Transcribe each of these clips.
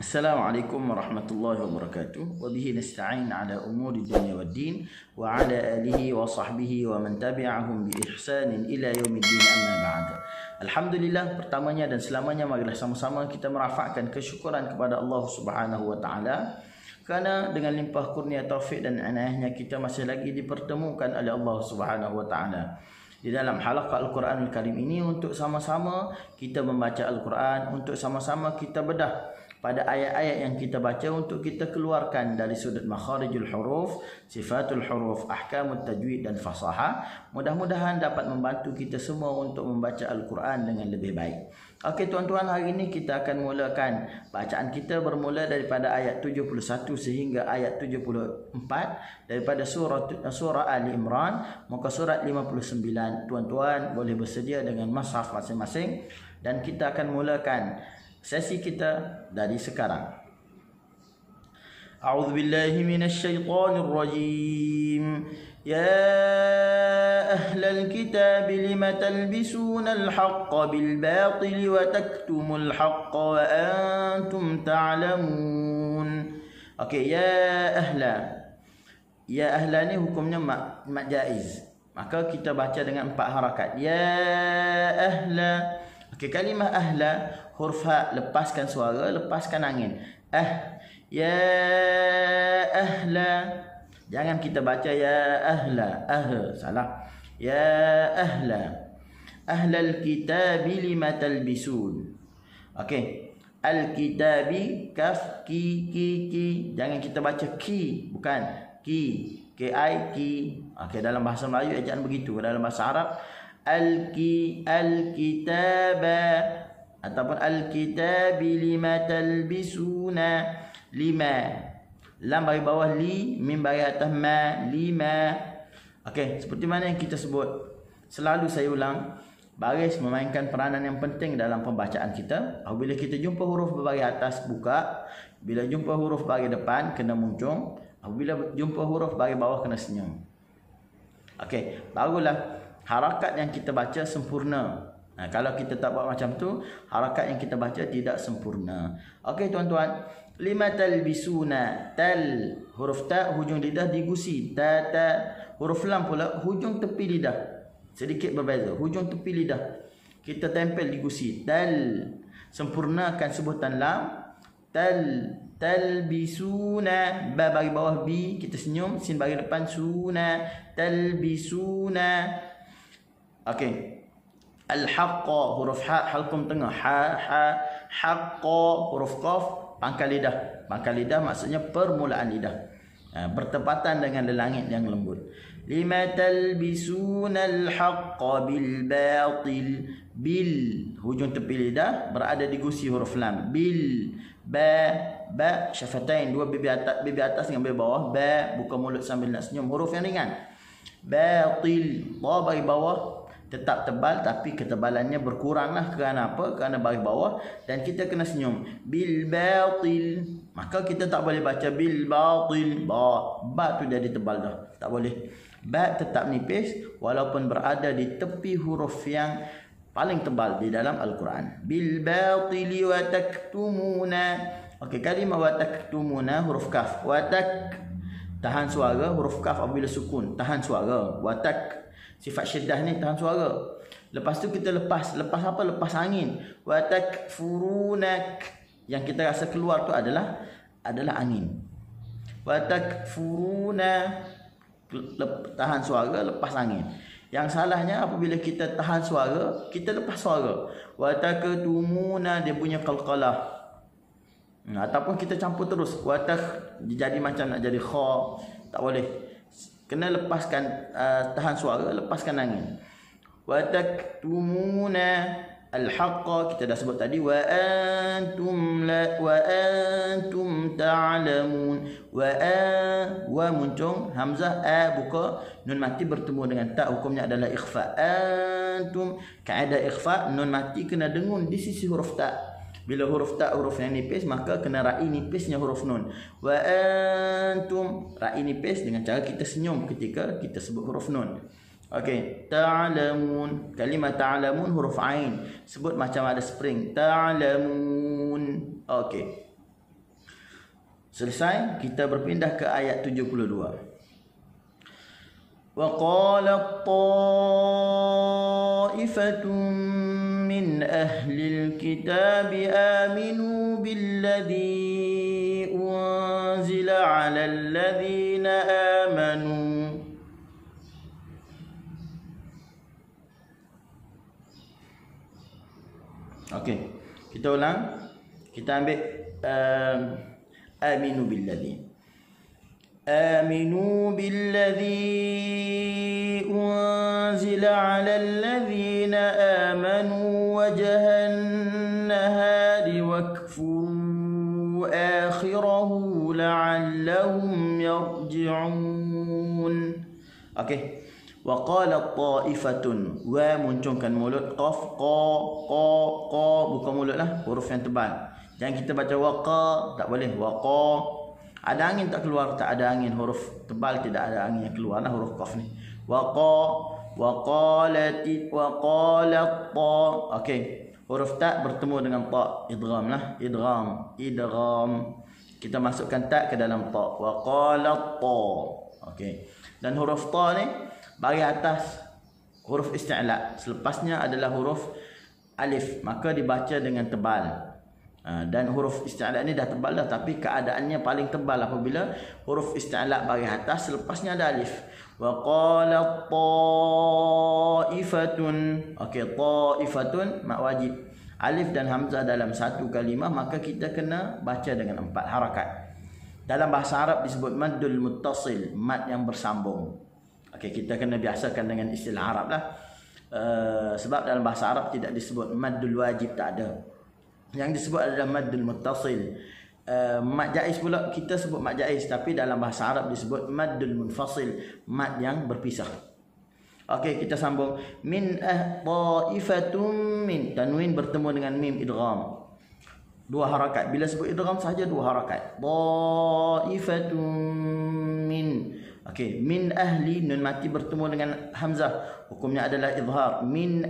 Assalamualaikum warahmatullahi wabarakatuh. Wa bihi nasta'in ala umuri dunya waddin wa ala alihi wa sahbihi wa man tabi'ahum bi ihsanin ila yaumiddin, amma ba'd. Alhamdulillah, pertamanya dan selamanya marilah sama-sama kita merafakkan kesyukuran kepada Allah Subhanahu wa taala kerana dengan limpah kurnia taufik dan inayahnya kita masih lagi dipertemukan oleh Allah Subhanahu wa taala di dalam halaqah Al-Quranul Karim ini untuk sama-sama kita membaca Al-Quran, untuk sama-sama kita bedah pada ayat-ayat yang kita baca untuk kita keluarkan dari sudut makharijul huruf, sifatul huruf, ahkamut tajwid dan fasahah. Mudah-mudahan dapat membantu kita semua untuk membaca Al-Quran dengan lebih baik. Okey tuan-tuan, hari ini kita akan mulakan bacaan kita bermula daripada ayat 71 sehingga ayat 74 daripada surah Ali Imran, muka surat 59. Tuan-tuan boleh bersedia dengan mushaf masing-masing dan kita akan mulakan sesi kita dari sekarang. A'udzu billahi minasy syaithanir rajim. Ya ahlal kitab lima talbisuna al-haqqa bil batil wa taktumul haqqa wa antum ta'lamun. Okey, ya ahla. Ya ahla ni hukumnya mad jaiz. Maka kita baca dengan 4 harakat. Ya ahla. Okey, kalimah ahla, huruf ha, lepaskan suara, lepaskan angin. Ya ahla. Jangan kita baca ya ahla, salah. Ya ahla. Ahlal kitabi lima talbisun. Okey. Al-kitabi, kaf, ki. Jangan kita baca ki, bukan ki. Ki. Okey, dalam bahasa Melayu ejaan begitu. Dalam bahasa Arab al-kitaba ataupun al-kitabi lima talbisuna. Lima, lam bagi bawah li, mim bagi atas ma, lima. Okey, seperti mana yang kita sebut, selalu saya ulang, baris memainkan peranan yang penting dalam pembacaan kita. Apabila kita jumpa huruf bagi atas, buka. Bila jumpa huruf bagi depan, kena muncung. Apabila jumpa huruf bagi bawah, kena senyum. Okey, barulah harakat yang kita baca sempurna. Kalau kita tak buat macam tu, harakat yang kita baca tidak sempurna. Okey tuan-tuan, lima talbisuna, tal, huruf ta hujung lidah digusi, ta. Huruf lam pula hujung tepi lidah sedikit berbeza, hujung tepi lidah kita tempel digusi, tal. Sempurnakan sebutan lam, talbisuna, ba bagi bawah bi, kita senyum, sin bagi depan suna, talbisuna. Okey. Al-haqqa, huruf ha, halqum tengah, haqqa, huruf qaf, pangkal lidah. Pangkal lidah maksudnya permulaan lidah, bertepatan dengan langit yang lembut. Lima talbisuna al-haqqa bil batil. Bil, hujung tepi lidah berada di gusi huruf lam. Bil, ba, syafatain, dua bibi atas dengan bibi bawah. Ba, buka mulut sambil nak senyum, huruf yang ringan. Batil, ba bagi bawah tetap tebal tapi ketebalannya berkuranglah. Kerana apa? Kerana bagi bawah dan kita kena senyum. Bil batil, maka kita tak boleh baca bil batil. Ba tu jadi tebal dah, tak boleh. Ba tetap nipis walaupun berada di tepi huruf yang paling tebal di dalam Al-Quran. Bil batili wa taktumuna. Okey, kalimah wa taktumuna, huruf kaf. Wa tak, tahan suara. Huruf kaf apabila sukun, tahan suara. Wa tak, sifat syiddah ni tahan suara. Lepas tu kita lepas apa? Lepas angin. Wa takfurunak, yang kita rasa keluar tu adalah angin. Wa takfuruna, tahan suara, lepas angin. Yang salahnya apabila kita tahan suara, kita lepas suara. Wa taktumuna, dia punya qalqalah. Ataupun kita campur terus. Wa tak, jadi macam nak jadi kha, tak boleh. Kena lepaskan, tahan suara, lepaskan angin. Wa taktumuna al-haqqa, kita dah sebut tadi. Wa antum ta'lamun. Wa muncung, hamzah, buka, nun mati bertemu dengan ta, hukumnya adalah ikhfa. Antum, kaedah ikhfa, nun mati kena dengun di sisi huruf ta. Bila huruf ta huruf yang nipis, maka kena ra'i nipisnya huruf nun. Wa antum, ra'i nipis dengan cara kita senyum ketika kita sebut huruf nun. Okey, ta'lamun. Kalimah ta'lamun huruf ain. Sebut macam ada spring. Ta'lamun. Okey. Selesai, kita berpindah ke ayat 72. وَقَالَتْ طَائِفَةٌ مِّنْ أَهْلِ الْكِتَابِ آمِنُوا بِالَّذِي أُنْزِلَ عَلَى الَّذِينَ آمَنُوا. Okey, kita ulang. Kita ambil آمنوا بالذي آمنوا بالذي أنزل على الذين آمنوا وجه النهار واكفروا آخره لعلهم يرجعون. Okey. وقالت طائفة ومنcukan mulut qaf qa bukan mulut lah, huruf yang tebal. Jangan kita baca waqa, tak boleh. Waqa ada angin tak keluar, tak ada angin, huruf tebal tidak ada angin yang keluar lah, huruf qaf ni. Waqa waqalat ta. Okey, huruf ta bertemu dengan ta, idgham lah, idgham. Kita masukkan ta ke dalam ta. Waqalat ta. Okey. Dan huruf ta ni bagi atas huruf isti'la, selepasnya adalah huruf alif, maka dibaca dengan tebal. Dan huruf isti'la ni dah tebal dah, tapi keadaannya paling tebal apabila huruf isti'la bagi atas, selepasnya ada alif. Wa qalat ta'ifatun. Okey, ta'ifatun mak wajib. Alif dan hamzah dalam satu kalimah, maka kita kena baca dengan 4 harakat. Dalam bahasa Arab disebut maddul muttasil, mad yang bersambung. Okey, kita kena biasakan dengan istilah Arab lah. Sebab dalam bahasa Arab tidak disebut maddul wajib, tak ada. Yang disebut adalah maddul muttasil. Mad jaiz pula kita sebut mad jaiz, tapi dalam bahasa Arab disebut maddul munfasil, mad yang berpisah. Okey, kita sambung. Min ta'ifatum min, tanwin bertemu dengan mim, idgham. 2 harakat. Bila sebut idgham saja 2 harakat. Ta'ifatum min. Okey, min ahli, nun mati bertemu dengan hamzah, hukumnya adalah izhar. Min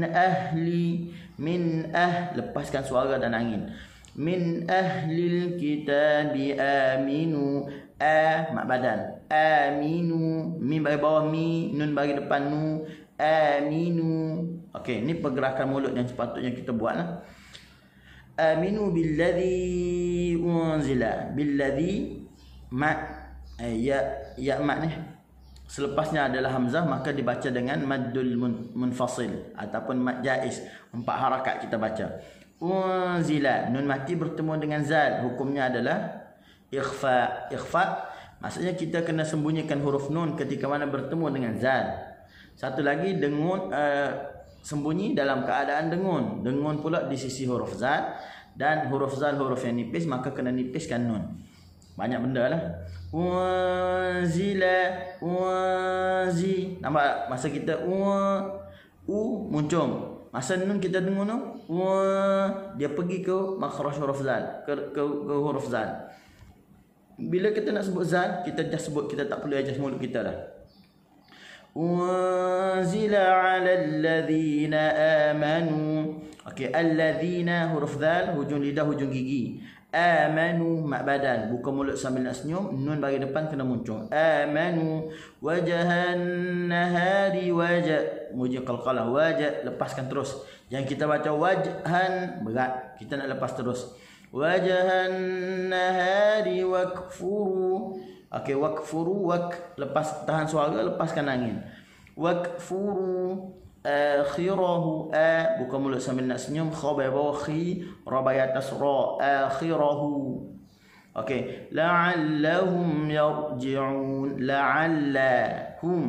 ahli, lepaskan suara dan angin. Min ahlil kitabi aminu, mak badan, aminu, mim bagi bawah mi, nun bagi depan nu, aminu. Okey, ni pergerakan mulut yang sepatutnya kita buatlah. Aminu billadhi unzila, billadhi mak ya mak ni selepasnya adalah hamzah, maka dibaca dengan maddul munfasil ataupun mad jaiz, 4 harakat kita baca. Unzila, nun mati bertemu dengan zal, hukumnya adalah ikhfa. Ikhfa maksudnya kita kena sembunyikan huruf nun ketika mana bertemu dengan zal. Satu lagi dengun, sembunyi dalam keadaan dengun. Dengun pula di sisi huruf zal, dan huruf zal huruf yang nipis, maka kena nipiskan nun. Banyak benda lah. Unzila, unzi. Nampak masa kita muncung. Masa nun kita dengar tu, dia pergi ke makhraj huruf zal, ke huruf zal. Bila kita nak sebut zal, kita just sebut, kita tak perlu adjust mulut kita dah. Unzila 'alal ladzina amanu. Okey, alladzina huruf zal, hujung lidah, hujung gigi. Amanu mak badan, buka mulut sambil nak senyum, nun bagi depan kena muncung. Amanu wajahan nahari, wajah mujib qalqalah, wajah lepaskan terus. Yang kita baca wajhan berat, kita nak lepas terus. Wajahan nahari wakfuru. Okey, wakfuru, lepas, tahan suara, lepaskan angin. Wakfuru akhirahu, buka mulut sambil nak senyum, kha bawah bawah, khi ra atas ra, akhirahu. Okey, la'allahum yarji'un, la'allahum.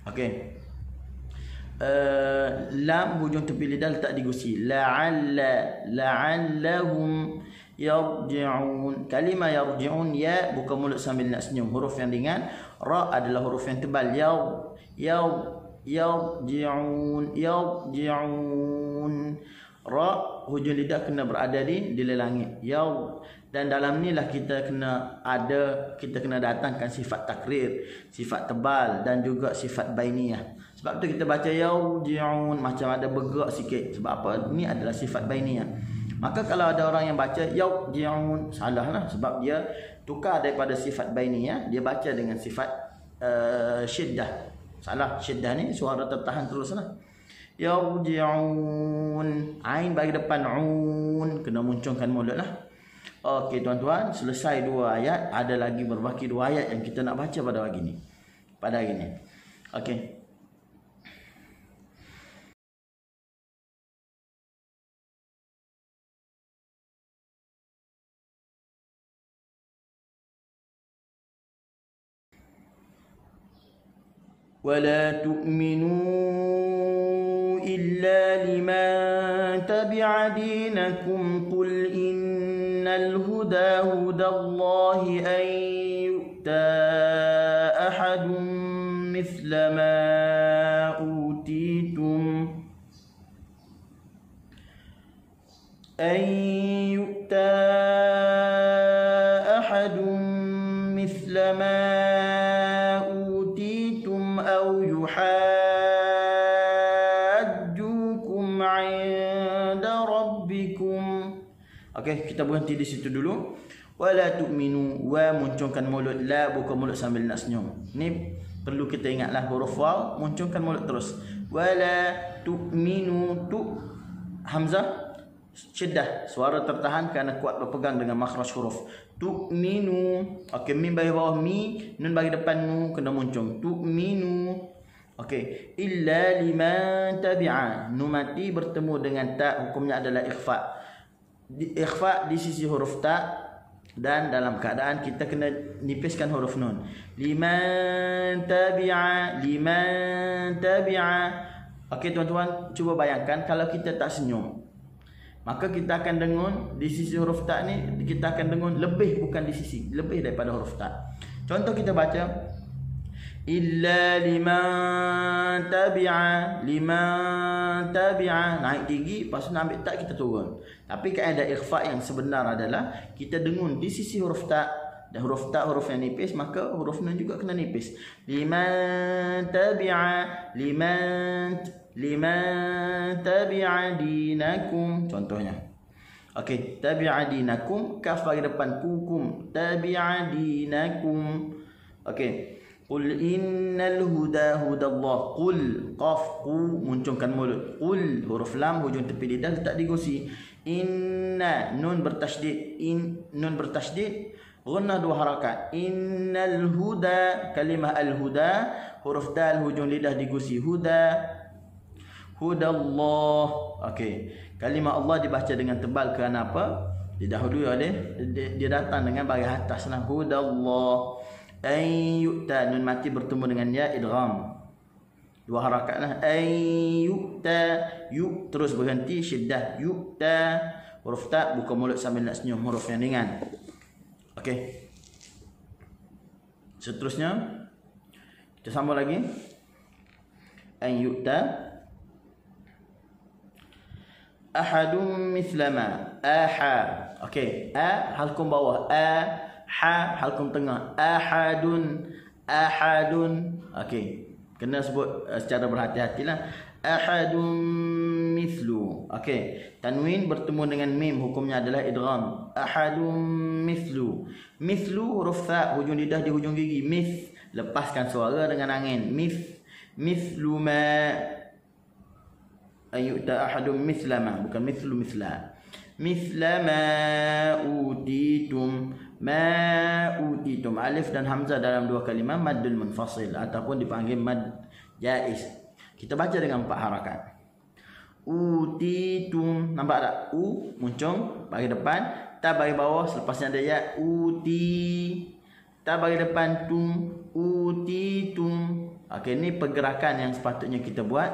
Okey, lam hujung tepi lidah letak di gusi, la'allahum yarji'un. Kalimah yarji'un, ya buka mulut sambil nak senyum, huruf yang ringan. Ra adalah huruf yang tebal, yarji'un. Ra hujung lidah kena berada di langit. Dan dalam ni lah kita kena datangkan sifat takrir, sifat tebal, dan juga sifat bainiyah. Sebab tu kita baca yarji'un macam ada bergerak sikit. Sebab apa? Ni adalah sifat bainiyah. Maka kalau ada orang yang baca yarji'un, salah lah, sebab dia tukar daripada sifat bainiyah, dia baca dengan sifat syiddah. Salah, syiddah ni suara tertahan terus lah. Yarji'un, ain bagi depan un, kena muncungkan mulut lah. Okey tuan-tuan, selesai 2 ayat, ada lagi berbaki 2 ayat yang kita nak baca pada hari ni. Okey. ولا تؤمنوا إلا لمن تبع دينكم قل إن الهدى هدى الله أن يؤتى أحد مثل ما أوتيتم أو يحاجوكم عند ربكم. Okey, kita berhenti di situ dulu. Wala tu'minu, wa muncungkan mulut, la buka mulut sambil nak senyum. Ni perlu kita ingatlah, huruf waw muncungkan mulut terus. Wala tu'minu, tu hamzah syiddah, suara tertahan kerana kuat berpegang dengan makhraj huruf. Tu'minu. Okey, mim bagi bawah mi, nun bagi depan nu kena muncung. Tu'minu. Okey, illa liman tabi'a, nu mati bertemu dengan ta, hukumnya adalah ikhfa. Ikhfa di sisi huruf ta, dan dalam keadaan kita kena nipiskan huruf nun. Liman tabi'a, liman tabi'a. Okey tuan-tuan, cuba bayangkan kalau kita tak senyum, maka kita akan dengung di sisi huruf ta ni, kita akan dengung lebih, bukan di sisi, lebih daripada huruf ta. Contoh kita baca illa liman tabi'a, liman tabi'a, naik tinggi, lepas tu nak ambil ta kita turun. Tapi kaedah ikhfa yang sebenar adalah kita dengung di sisi huruf ta, dan huruf ta huruf yang nipis, maka huruf nun juga kena nipis. Liman tabi'a, liman tabi'a dinakum, contohnya. Okey, tabi'a dinakum, kaf bagi depan kukum, tabi'a dinakum. Okey, qul innal huda hudallah, qul, qaf qu muncungkan mulut, qul huruf lam hujung tepi lidah letak di gusi. Inna, nun bertasydid, nun bertasydid, gunnah 2 harakat. Innal huda, kalimah al huda, huruf dal hujung lidah di gusi, huda, hudallah. Okey, kalimah Allah dibaca dengan tebal kerana apa? Didahului oleh, dia datang dengan bahagian atas lah, hudallah. Ayyuta, nun mati bertemu dengan ya, idgham 2 harakat lah. Ayyuta, yu terus berhenti syiddah, yuta, huruf ta buka mulut sambil nak senyum, huruf yang ringan. Okey, seterusnya kita sambung lagi. Ayyuta ahadum mithlama, aha. Okey, a halkum bawah, a, ha halkum tengah, ahadun, ahadun. Okey, kena sebut secara berhati-hatilah. Ahadun mithlu. Okey, tanwin bertemu dengan mim, hukumnya adalah idgham. Ahadun mithlu. Mithlu huruf tha hujung lidah di hujung gigi, mith, lepaskan suara dengan angin, mith, mithlu ma. Ayyuta ahadun mithlama, bukan mithlu mithla. Mithlama utitum, ma utitum. Alif dan hamzah dalam 2 kalimah maddul munfasil ataupun dipanggil mad jaiz. Kita baca dengan 4 harakat. Utitum, nampak tak? U muncung bagi depan, ta bagi bawah, selepasnya ada ya, uti. Ta bagi depan, tum, utitum. Okey, ni pergerakan yang sepatutnya kita buat.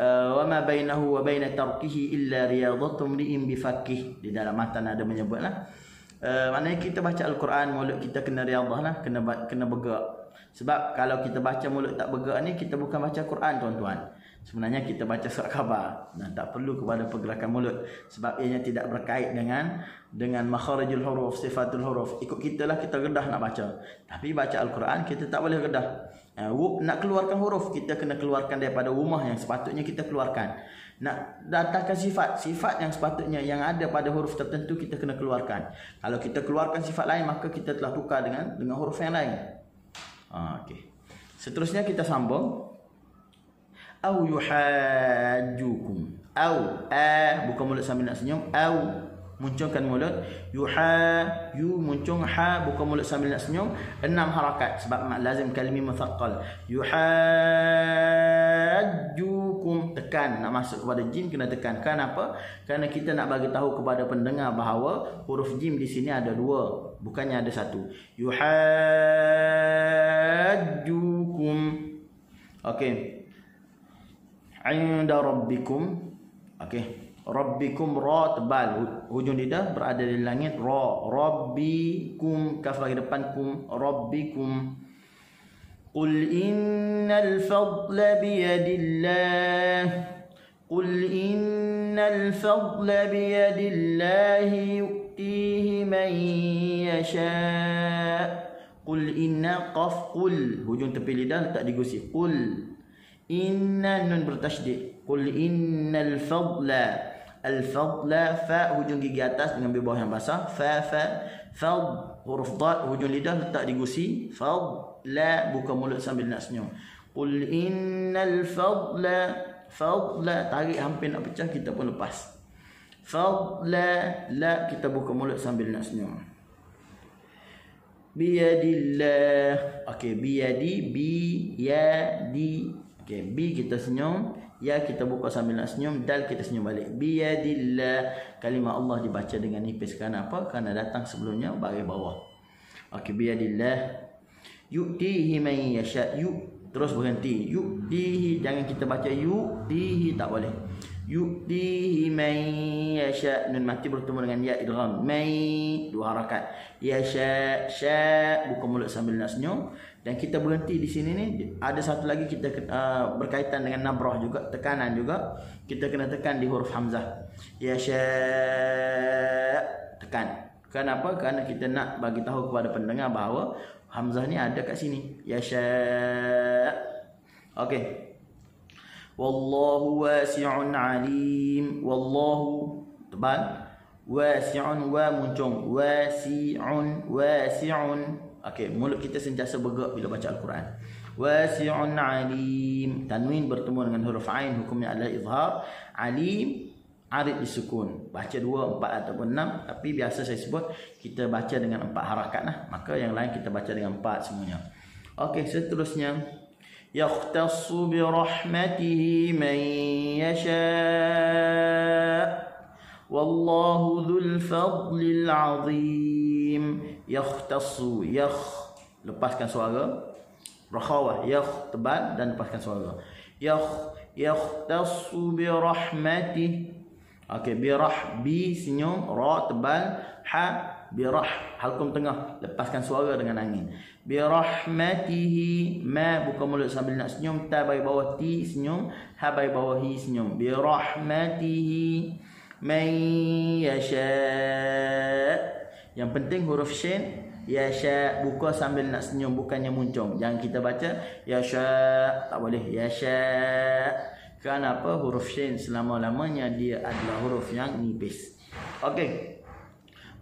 Wa ma bainahu wa baina tarkihi illa riyadatum ri'in bifakih. Di dalam matan ada menyebutlah. Maknanya kita baca Al-Quran, mulut kita kena riadah lah, kena bergerak. Sebab kalau kita baca mulut tak bergerak ni, kita bukan baca Quran tuan-tuan. Sebenarnya kita baca surat khabar. Nah, tak perlu kepada pergerakan mulut, sebab ianya tidak berkait dengan makharijul huruf, sifatul huruf. Ikut kita lah, kita gedah nak baca. Tapi baca Al-Quran kita tak boleh gedah. Nak keluarkan huruf, kita kena keluarkan daripada rumah yang sepatutnya kita keluarkan. Nak datangkan sifat yang sepatutnya yang ada pada huruf tertentu, kita kena keluarkan. Kalau kita keluarkan sifat lain, maka kita telah tukar dengan huruf yang lain. Okey. Seterusnya kita sambung. Au yuhajjukum. Au, buka mulut sambil nak senyum. Au, muncungkan mulut. Yu, muncung. Ha, buka mulut sambil nak senyum. 6 harakat sebab lazim kalimi muthaqqal. Yuhajjukum, tekan. Nak masuk kepada jim kena tekan. Kenapa? Kerana kita nak bagi tahu kepada pendengar bahawa huruf jim di sini ada 2, bukannya ada 1. Yuhajjukum. Okey. Inda rabbikum. Okey. Rabbikum, ra tebal, hujung lidah berada di langit. Ra, rabbikum, kaf bagi depan kum, rabbikum. Qul innal fadla biyadillah. Qul innal fadla biyadillah yu'tihi man yasha. Qul inna, qaf, qul, hujung tepi lidah letak di gusi. Qul inna, nun bertasydid. Qul innal fadla, al-fadla, fa hujung gigi atas dengan bawah yang basah. Fa, fad, huruf dad hujung lidah letak di gusi. Fadla, buka mulut sambil nak senyum. Qul innal fadla, tarik hampir nak pecah, kita pun lepas. Fadla, la, kita buka mulut sambil nak senyum. Biyadillah. Okey, biyadi, biyadi. Okey, bi kita senyum, ya kita buka sambil nak senyum, dal kita senyum balik. Biyadillah, kalimah Allah dibaca dengan nipis. Kerana apa? Kerana datang sebelumnya baris bawah. Okey, biyadillah. Yu'tihi man yasha. Terus berhenti. Yu'tihi, jangan kita baca yu'tihi, tak boleh. Yu'tihi man yasha, nun mati bertemu dengan ya idgham. Mai, 2 harakat. Yasha, sya, buka mulut sambil nak senyum. Dan kita berhenti di sini ni. Ada satu lagi kita berkaitan dengan nabrah juga, tekanan juga. Kita kena tekan di huruf hamzah. Yasha, tekan. Kenapa? Kerana kita nak bagi tahu kepada pendengar bahawa hamzah ni ada kat sini. Yasha. Okey. Wallahu wasi'un alim. Wallahu tebal. Wasi'un, wa muncung. Wasi'un. Okey, mulut kita sentiasa bergerak bila baca Al-Quran. Wasi'un alim. Tanwin bertemu dengan huruf ain, hukumnya adalah izhar. Alim, arid disukun. Baca 2, 4 ataupun 6. Tapi biasa saya sebut kita baca dengan 4 harakat lah. Maka yang lain kita baca dengan 4 semuanya. Okey, seterusnya. Yakhtassu bi rahmatihi man yasha. Wallahu dhul fadlil azim. Yakhtassu, lepaskan suara. Rakhawah, tebal dan lepaskan suara. Yakhtassu bi rahmatihi. Okey, bi senyum, ra tebal, ha birah, halkum tengah, lepaskan suara dengan angin. Bi rahmatihi, ma buka mulut sambil nak senyum, ta bagi bawah ti senyum, ha bagi bawah hi senyum. Bi rahmatihi man yasha. Yang penting huruf shin, yasha, buka sambil nak senyum, bukannya muncung. Jangan kita baca yasha, tak boleh. Yasha. Kenapa? Huruf shin selama-lamanya dia adalah huruf yang nipis. Okey.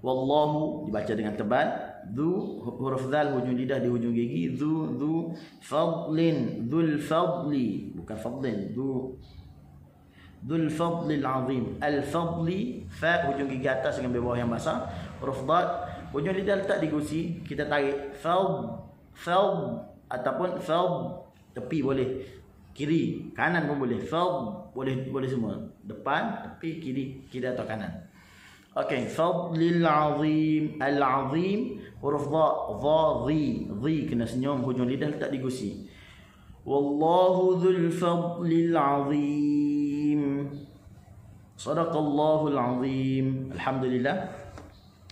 Wallahu dibaca dengan tebal. Dhu, huruf zal hujung lidah di hujung gigi. Dhu fadlin, dhul fadli, bukan fadlin. Dhul fadlil azim. Al fadli, fa hujung gigi atas dengan bawah yang basah. Huruf dad hujung lidah letak di gusi, kita tarik. Fad ataupun fad, tepi boleh, kiri, kanan pun boleh. Fad boleh semua. Depan, tepi, kiri atau kanan. Okey, fadlil azim. Al azim, huruf dha, dhi kena senyum, hujung lidah letak di gusi. Wallahu dhul fadlil azim. Sadaqallahul azim. Alhamdulillah.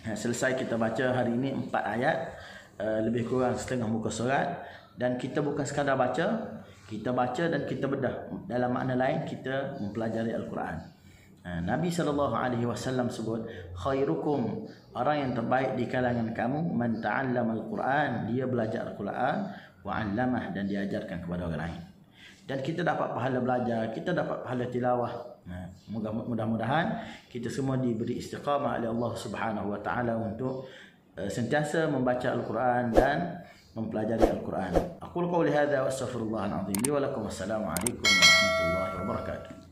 Selesai kita baca hari ini 4 ayat, lebih kurang setengah muka surat. Dan kita bukan sekadar baca, kita baca dan kita bedah. Dalam makna lain kita mempelajari Al-Quran. Nabi SAW sebut, khairukum, orang yang terbaik di kalangan kamu, man ta'allama al-Quran, dia belajar Al-Quran, wa 'allamah, dan diajarkan kepada orang lain. Dan kita dapat pahala belajar, kita dapat pahala tilawah. Mudah-mudahan kita semua diberi istiqamah oleh Allah Subhanahu wa taala untuk sentiasa membaca Al-Quran dan mempelajari Al-Quran. Aqulu qawli hadza wa astaghfirullahal azim li wa lakum. Wassalamu alaikum warahmatullahi wabarakatuh.